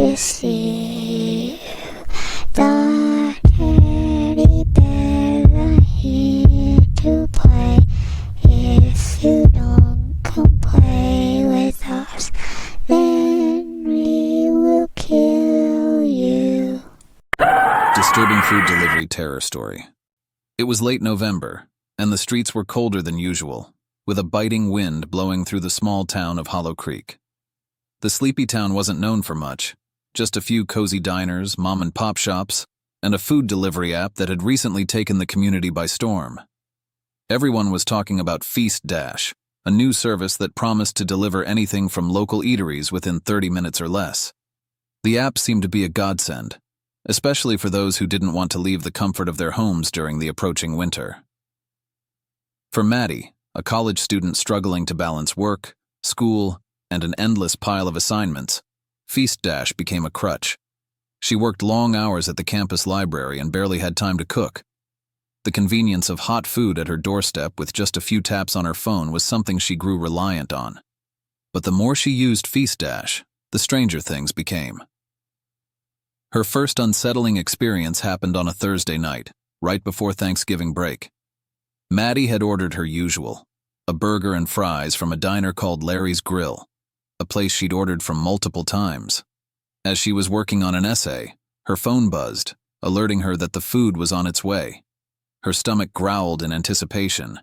to see you. The teddy bears are here to play. If you don't come play with us, then we will kill you. Disturbing food delivery terror story. It was late November, and the streets were colder than usual, with a biting wind blowing through the small town of Hollow Creek. The sleepy town wasn't known for much, just a few cozy diners, mom-and-pop shops, and a food delivery app that had recently taken the community by storm. Everyone was talking about Feast Dash, a new service that promised to deliver anything from local eateries within 30 minutes or less. The app seemed to be a godsend, especially for those who didn't want to leave the comfort of their homes during the approaching winter. For Maddie, a college student struggling to balance work, school, and an endless pile of assignments, Feast Dash became a crutch. She worked long hours at the campus library and barely had time to cook. The convenience of hot food at her doorstep with just a few taps on her phone was something she grew reliant on. But the more she used Feast Dash, the stranger things became. Her first unsettling experience happened on a Thursday night, right before Thanksgiving break. Maddie had ordered her usual, a burger and fries from a diner called Larry's Grill, a place she'd ordered from multiple times. As she was working on an essay, her phone buzzed, alerting her that the food was on its way. Her stomach growled in anticipation,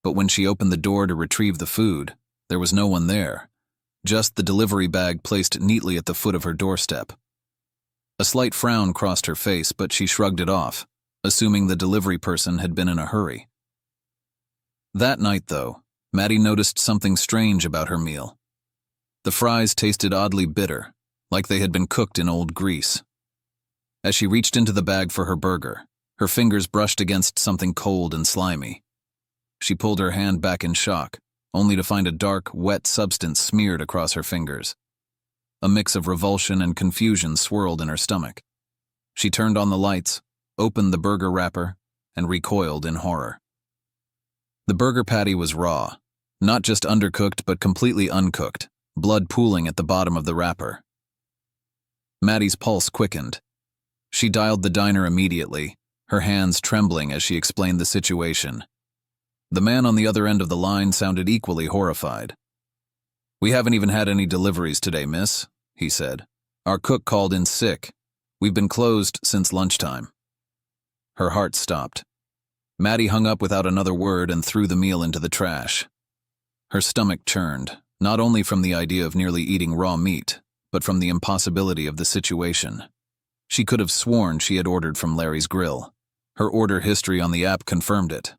but when she opened the door to retrieve the food, there was no one there, just the delivery bag placed neatly at the foot of her doorstep. A slight frown crossed her face, but she shrugged it off, assuming the delivery person had been in a hurry. That night, though, Maddie noticed something strange about her meal. The fries tasted oddly bitter, like they had been cooked in old grease. As she reached into the bag for her burger, her fingers brushed against something cold and slimy. She pulled her hand back in shock, only to find a dark, wet substance smeared across her fingers. A mix of revulsion and confusion swirled in her stomach. She turned on the lights, opened the burger wrapper, and recoiled in horror. The burger patty was raw, not just undercooked but completely uncooked, blood pooling at the bottom of the wrapper. Maddie's pulse quickened. She dialed the diner immediately, her hands trembling as she explained the situation. The man on the other end of the line sounded equally horrified. "We haven't even had any deliveries today, miss," he said. "Our cook called in sick. We've been closed since lunchtime." Her heart stopped. Maddie hung up without another word and threw the meal into the trash. Her stomach churned, not only from the idea of nearly eating raw meat, but from the impossibility of the situation. She could have sworn she had ordered from Larry's Grill. Her order history on the app confirmed it.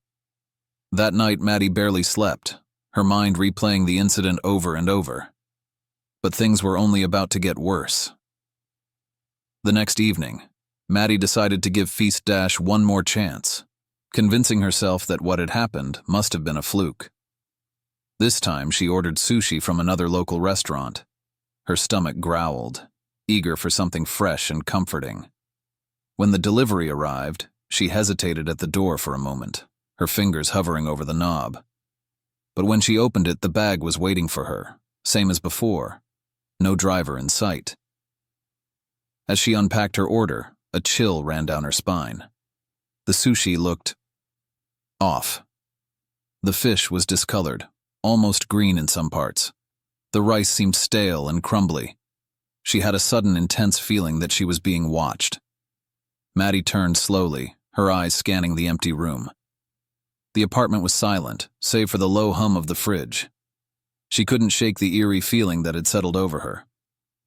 That night, Maddie barely slept, her mind replaying the incident over and over. But things were only about to get worse. The next evening, Maddie decided to give Feast Dash one more chance, convincing herself that what had happened must have been a fluke. This time, she ordered sushi from another local restaurant. Her stomach growled, eager for something fresh and comforting. When the delivery arrived, she hesitated at the door for a moment, her fingers hovering over the knob. But when she opened it, the bag was waiting for her, same as before, no driver in sight. As she unpacked her order, a chill ran down her spine. The sushi looked off. The fish was discolored, almost green in some parts. The rice seemed stale and crumbly. She had a sudden intense feeling that she was being watched. Maddie turned slowly, her eyes scanning the empty room. The apartment was silent, save for the low hum of the fridge. She couldn't shake the eerie feeling that had settled over her.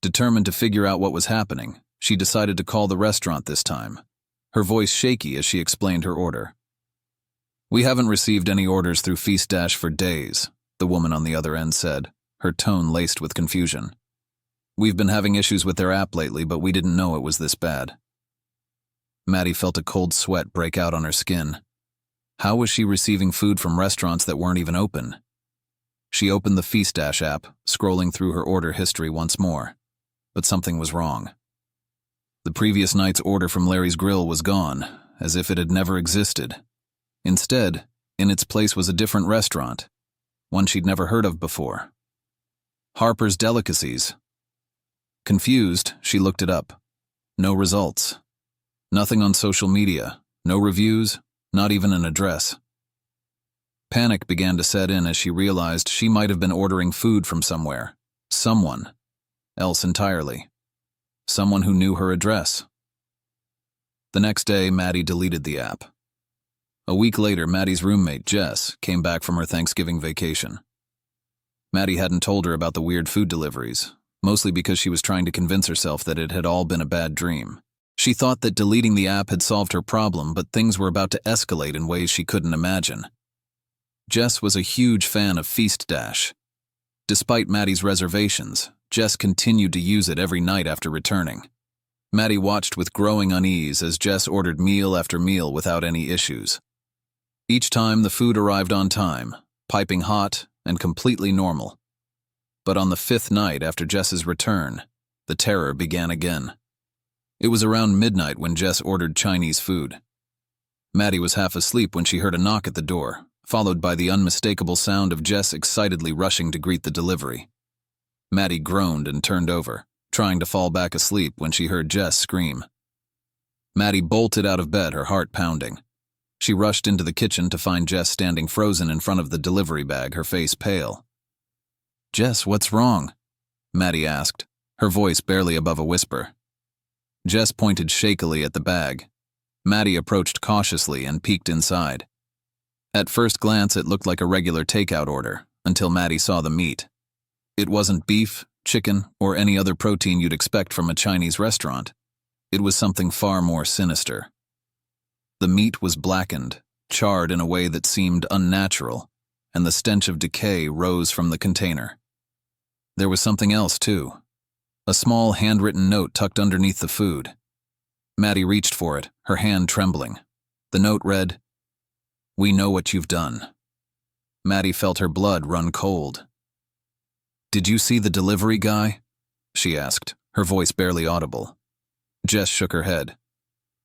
Determined to figure out what was happening, she decided to call the restaurant this time, her voice shaky as she explained her order. "We haven't received any orders through Feast Dash for days," the woman on the other end said, her tone laced with confusion. "We've been having issues with their app lately, but we didn't know it was this bad." Maddie felt a cold sweat break out on her skin. How was she receiving food from restaurants that weren't even open? She opened the Feast Dash app, scrolling through her order history once more. But something was wrong. The previous night's order from Larry's Grill was gone, as if it had never existed. Instead, in its place was a different restaurant, one she'd never heard of before. Harper's Delicacies. Confused, she looked it up. No results. Nothing on social media, no reviews, not even an address. Panic began to set in as she realized she might have been ordering food from somewhere. Someone else entirely. Someone who knew her address. The next day, Maddie deleted the app. A week later, Maddie's roommate, Jess, came back from her Thanksgiving vacation. Maddie hadn't told her about the weird food deliveries, mostly because she was trying to convince herself that it had all been a bad dream. She thought that deleting the app had solved her problem, but things were about to escalate in ways she couldn't imagine. Jess was a huge fan of Feast Dash. Despite Maddie's reservations, Jess continued to use it every night after returning. Maddie watched with growing unease as Jess ordered meal after meal without any issues. Each time the food arrived on time, piping hot and completely normal. But on the 5th night after Jess's return, the terror began again. It was around midnight when Jess ordered Chinese food. Maddie was half asleep when she heard a knock at the door, followed by the unmistakable sound of Jess excitedly rushing to greet the delivery. Maddie groaned and turned over, trying to fall back asleep when she heard Jess scream. Maddie bolted out of bed, her heart pounding. She rushed into the kitchen to find Jess standing frozen in front of the delivery bag, her face pale. "Jess, what's wrong?" Maddie asked, her voice barely above a whisper. Jess pointed shakily at the bag. Maddie approached cautiously and peeked inside. At first glance, it looked like a regular takeout order, until Maddie saw the meat. It wasn't beef, chicken, or any other protein you'd expect from a Chinese restaurant. It was something far more sinister. The meat was blackened, charred in a way that seemed unnatural, and the stench of decay rose from the container. There was something else, too. A small handwritten note tucked underneath the food. Maddie reached for it, her hand trembling. The note read, "We know what you've done." Maddie felt her blood run cold. "Did you see the delivery guy?" she asked, her voice barely audible. Jess shook her head.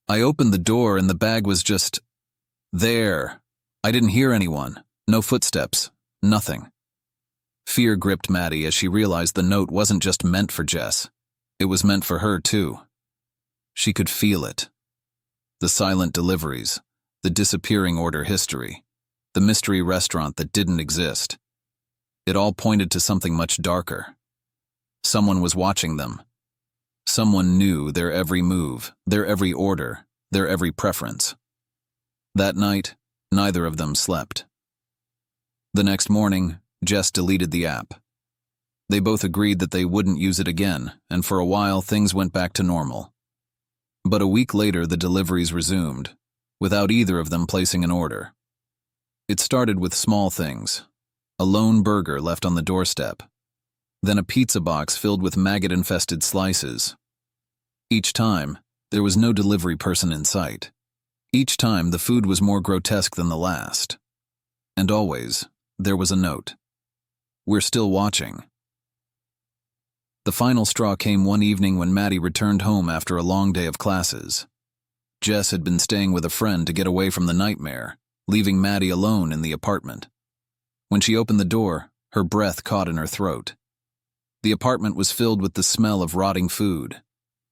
"I opened the door and the bag was just there. I didn't hear anyone. No footsteps. Nothing." Fear gripped Maddie as she realized the note wasn't just meant for Jess. It was meant for her, too. She could feel it. The silent deliveries, the disappearing order history, the mystery restaurant that didn't exist. It all pointed to something much darker. Someone was watching them. Someone knew their every move, their every order, their every preference. That night, neither of them slept. The next morning, Jess deleted the app. They both agreed that they wouldn't use it again, and for a while things went back to normal. But a week later, the deliveries resumed, without either of them placing an order. It started with small things. A lone burger left on the doorstep. Then a pizza box filled with maggot-infested slices. Each time, there was no delivery person in sight. Each time, the food was more grotesque than the last. And always, there was a note. "We're still watching." The final straw came one evening when Maddie returned home after a long day of classes. Jess had been staying with a friend to get away from the nightmare, leaving Maddie alone in the apartment. When she opened the door, her breath caught in her throat. The apartment was filled with the smell of rotting food.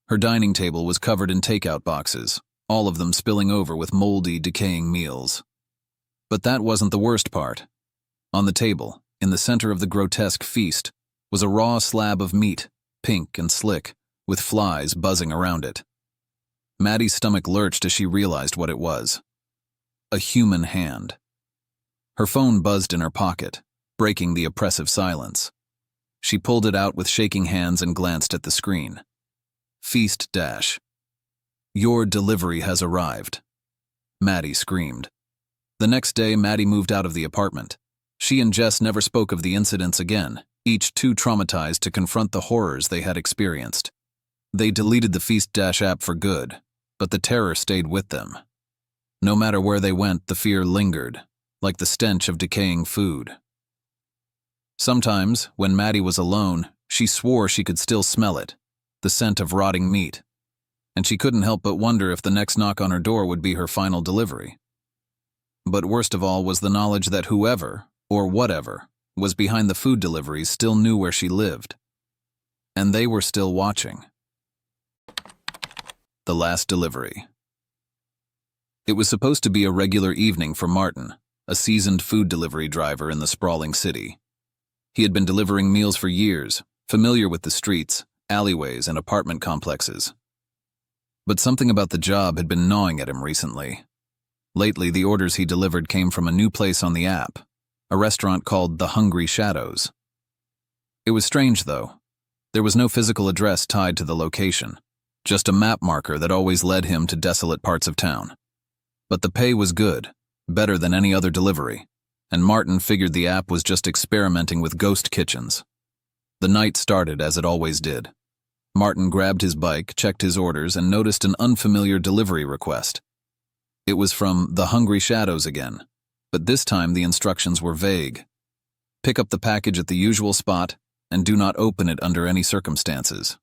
Her dining table was covered in takeout boxes, all of them spilling over with moldy, decaying meals. But that wasn't the worst part. On the table, in the center of the grotesque feast, was a raw slab of meat, pink and slick, with flies buzzing around it. Maddie's stomach lurched as she realized what it was. A human hand. Her phone buzzed in her pocket, breaking the oppressive silence. She pulled it out with shaking hands and glanced at the screen. Feast Dash. "Your delivery has arrived," Maddie screamed. The next day, Maddie moved out of the apartment. She and Jess never spoke of the incidents again, each too traumatized to confront the horrors they had experienced. They deleted the Feast Dash app for good, but the terror stayed with them. No matter where they went, the fear lingered, like the stench of decaying food. Sometimes, when Maddie was alone, she swore she could still smell it, the scent of rotting meat, and she couldn't help but wonder if the next knock on her door would be her final delivery. But worst of all was the knowledge that whoever, or whatever, was behind the food deliveries still knew where she lived. And they were still watching. The last delivery. It was supposed to be a regular evening for Martin, a seasoned food delivery driver in the sprawling city. He had been delivering meals for years, familiar with the streets, alleyways, and apartment complexes. But something about the job had been gnawing at him recently. Lately, the orders he delivered came from a new place on the app, a restaurant called The Hungry Shadows. It was strange, though. There was no physical address tied to the location, just a map marker that always led him to desolate parts of town. But the pay was good, better than any other delivery, and Martin figured the app was just experimenting with ghost kitchens. The night started as it always did. Martin grabbed his bike, checked his orders, and noticed an unfamiliar delivery request. It was from The Hungry Shadows again, but this time the instructions were vague. Pick up the package at the usual spot, and do not open it under any circumstances.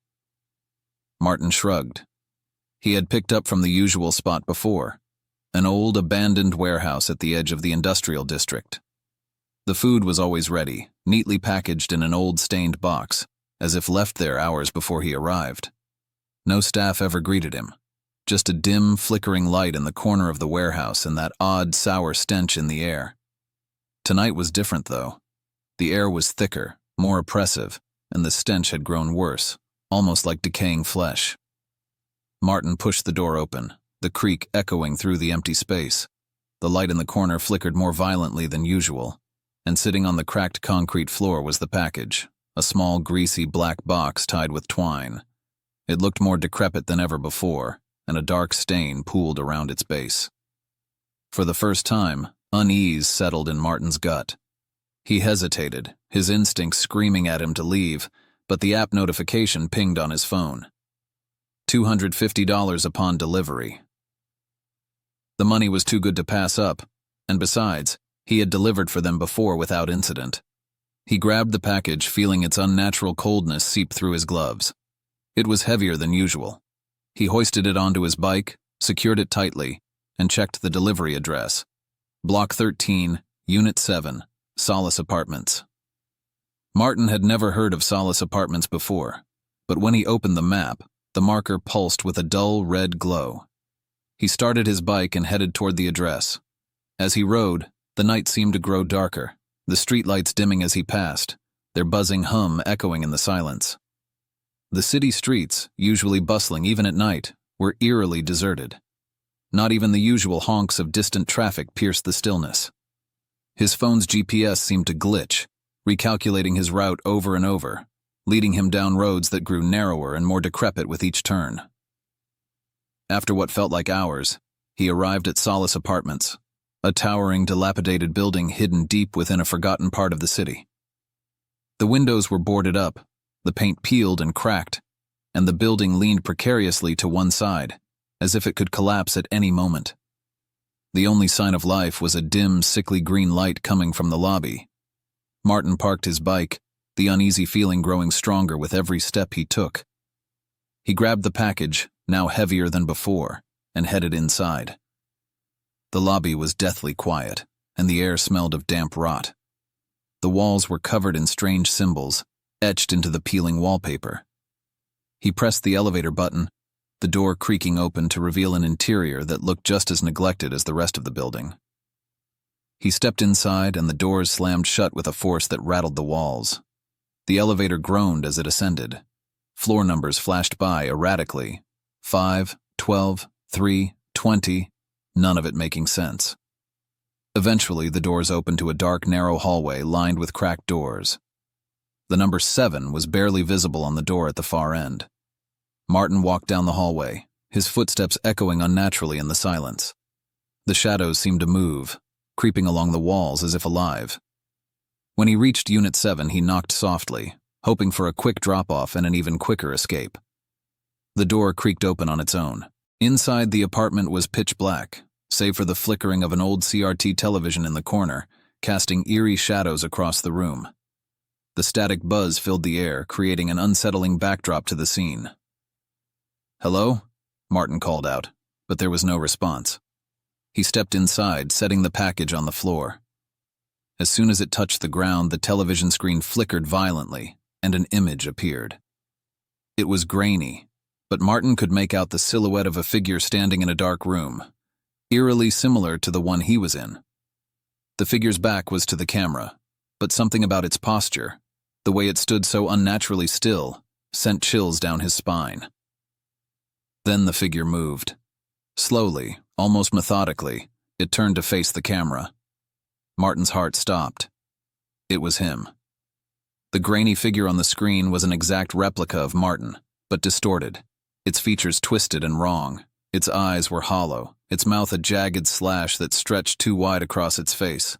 Martin shrugged. He had picked up from the usual spot before, an old abandoned warehouse at the edge of the industrial district. The food was always ready, neatly packaged in an old stained box, as if left there hours before he arrived. No staff ever greeted him, just a dim, flickering light in the corner of the warehouse and that odd, sour stench in the air. Tonight was different, though. The air was thicker, more oppressive, and the stench had grown worse, almost like decaying flesh. Martin pushed the door open, the creak echoing through the empty space. The light in the corner flickered more violently than usual, and sitting on the cracked concrete floor was the package, a small, greasy black box tied with twine. It looked more decrepit than ever before, and a dark stain pooled around its base. For the first time, unease settled in Martin's gut. He hesitated, his instincts screaming at him to leave, but the app notification pinged on his phone. $250 upon delivery. The money was too good to pass up, and besides, he had delivered for them before without incident. He grabbed the package, feeling its unnatural coldness seep through his gloves. It was heavier than usual. He hoisted it onto his bike, secured it tightly, and checked the delivery address. Block 13, Unit 7, Solace Apartments. Martin had never heard of Solace Apartments before, but when he opened the map, the marker pulsed with a dull red glow. He started his bike and headed toward the address. As he rode, the night seemed to grow darker, the streetlights dimming as he passed, their buzzing hum echoing in the silence. The city streets, usually bustling even at night, were eerily deserted. Not even the usual honks of distant traffic pierced the stillness. His phone's GPS seemed to glitch, recalculating his route over and over, leading him down roads that grew narrower and more decrepit with each turn. After what felt like hours, he arrived at Solace Apartments, a towering, dilapidated building hidden deep within a forgotten part of the city. The windows were boarded up, the paint peeled and cracked, and the building leaned precariously to one side, as if it could collapse at any moment. The only sign of life was a dim, sickly green light coming from the lobby. Martin parked his bike, the uneasy feeling growing stronger with every step he took. He grabbed the package, now heavier than before, and headed inside. The lobby was deathly quiet, and the air smelled of damp rot. The walls were covered in strange symbols, etched into the peeling wallpaper. He pressed the elevator button, the door creaking open to reveal an interior that looked just as neglected as the rest of the building. He stepped inside, and the doors slammed shut with a force that rattled the walls. The elevator groaned as it ascended. Floor numbers flashed by erratically. 5, 12, 3, 20, none of it making sense. Eventually, the doors opened to a dark, narrow hallway lined with cracked doors. The number 7 was barely visible on the door at the far end. Martin walked down the hallway, his footsteps echoing unnaturally in the silence. The shadows seemed to move, creeping along the walls as if alive. When he reached Unit 7, he knocked softly, hoping for a quick drop-off and an even quicker escape. The door creaked open on its own. Inside, the apartment was pitch black, save for the flickering of an old CRT television in the corner, casting eerie shadows across the room. The static buzz filled the air, creating an unsettling backdrop to the scene. "Hello?" Martin called out, but there was no response. He stepped inside, setting the package on the floor. As soon as it touched the ground, the television screen flickered violently, and an image appeared. It was grainy, but Martin could make out the silhouette of a figure standing in a dark room, eerily similar to the one he was in. The figure's back was to the camera, but something about its posture, the way it stood so unnaturally still, sent chills down his spine. Then the figure moved. Slowly, almost methodically, it turned to face the camera. Martin's heart stopped. It was him. The grainy figure on the screen was an exact replica of Martin, but distorted, its features twisted and wrong. Its eyes were hollow, its mouth a jagged slash that stretched too wide across its face.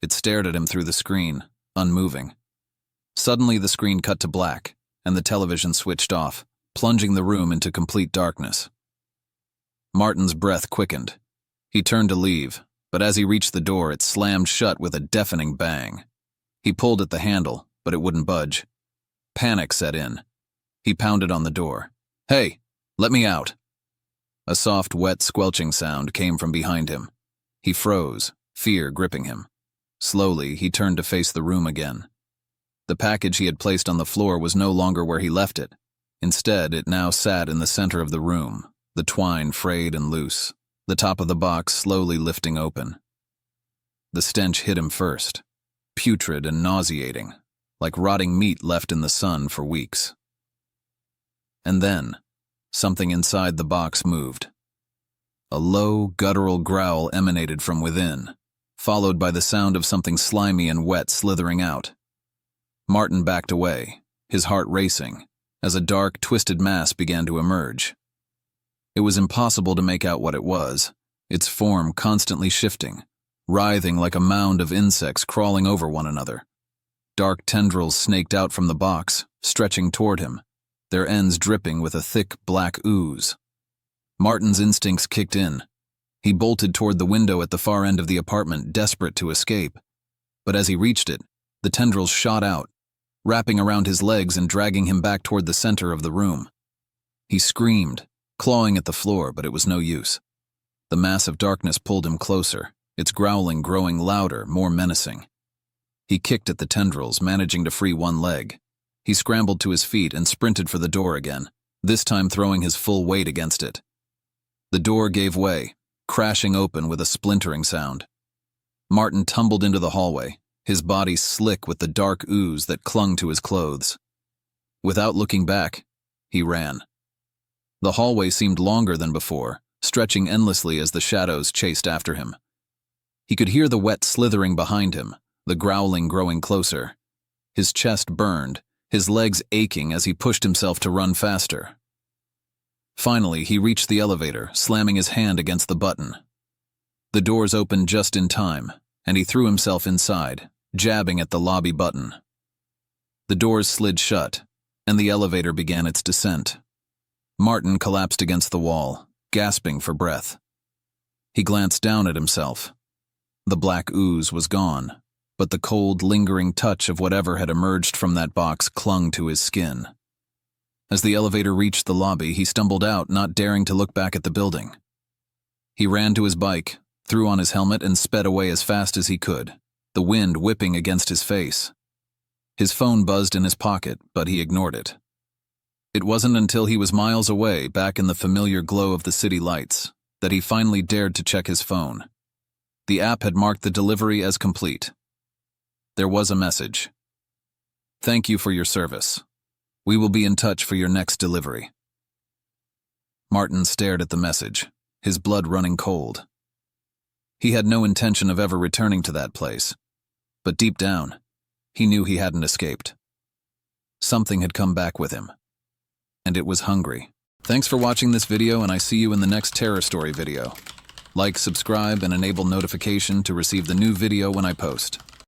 It stared at him through the screen, unmoving. Suddenly the screen cut to black, and the television switched off, plunging the room into complete darkness. Martin's breath quickened. He turned to leave, but as he reached the door, it slammed shut with a deafening bang. He pulled at the handle, but it wouldn't budge. Panic set in. He pounded on the door. "Hey, let me out!" A soft, wet, squelching sound came from behind him. He froze, fear gripping him. Slowly, he turned to face the room again. The package he had placed on the floor was no longer where he left it. Instead, it now sat in the center of the room, the twine frayed and loose, the top of the box slowly lifting open. The stench hit him first, putrid and nauseating, like rotting meat left in the sun for weeks. And then, something inside the box moved. A low, guttural growl emanated from within, followed by the sound of something slimy and wet slithering out. Martin backed away, his heart racing, as a dark, twisted mass began to emerge. It was impossible to make out what it was, its form constantly shifting, writhing like a mound of insects crawling over one another. Dark tendrils snaked out from the box, stretching toward him, their ends dripping with a thick, black ooze. Martin's instincts kicked in. He bolted toward the window at the far end of the apartment, desperate to escape. But as he reached it, the tendrils shot out, wrapping around his legs and dragging him back toward the center of the room. He screamed, clawing at the floor, but it was no use. The mass of darkness pulled him closer, its growling growing louder, more menacing. He kicked at the tendrils, managing to free one leg. He scrambled to his feet and sprinted for the door again, this time throwing his full weight against it. The door gave way, crashing open with a splintering sound. Martin tumbled into the hallway, his body slick with the dark ooze that clung to his clothes. Without looking back, he ran. The hallway seemed longer than before, stretching endlessly as the shadows chased after him. He could hear the wet slithering behind him, the growling growing closer. His chest burned, his legs aching as he pushed himself to run faster. Finally, he reached the elevator, slamming his hand against the button. The doors opened just in time, and he threw himself inside, jabbing at the lobby button. The doors slid shut, and the elevator began its descent. Martin collapsed against the wall, gasping for breath. He glanced down at himself. The black ooze was gone, but the cold, lingering touch of whatever had emerged from that box clung to his skin. As the elevator reached the lobby, he stumbled out, not daring to look back at the building. He ran to his bike, threw on his helmet, and sped away as fast as he could, the wind whipping against his face. His phone buzzed in his pocket, but he ignored it. It wasn't until he was miles away, back in the familiar glow of the city lights, that he finally dared to check his phone. The app had marked the delivery as complete. There was a message. "Thank you for your service. We will be in touch for your next delivery." Martin stared at the message, his blood running cold. He had no intention of ever returning to that place, but deep down, he knew he hadn't escaped. Something had come back with him, and it was hungry. Thanks for watching this video, and I see you in the next Terror Story video. Like, subscribe, and enable notification to receive the new video when I post.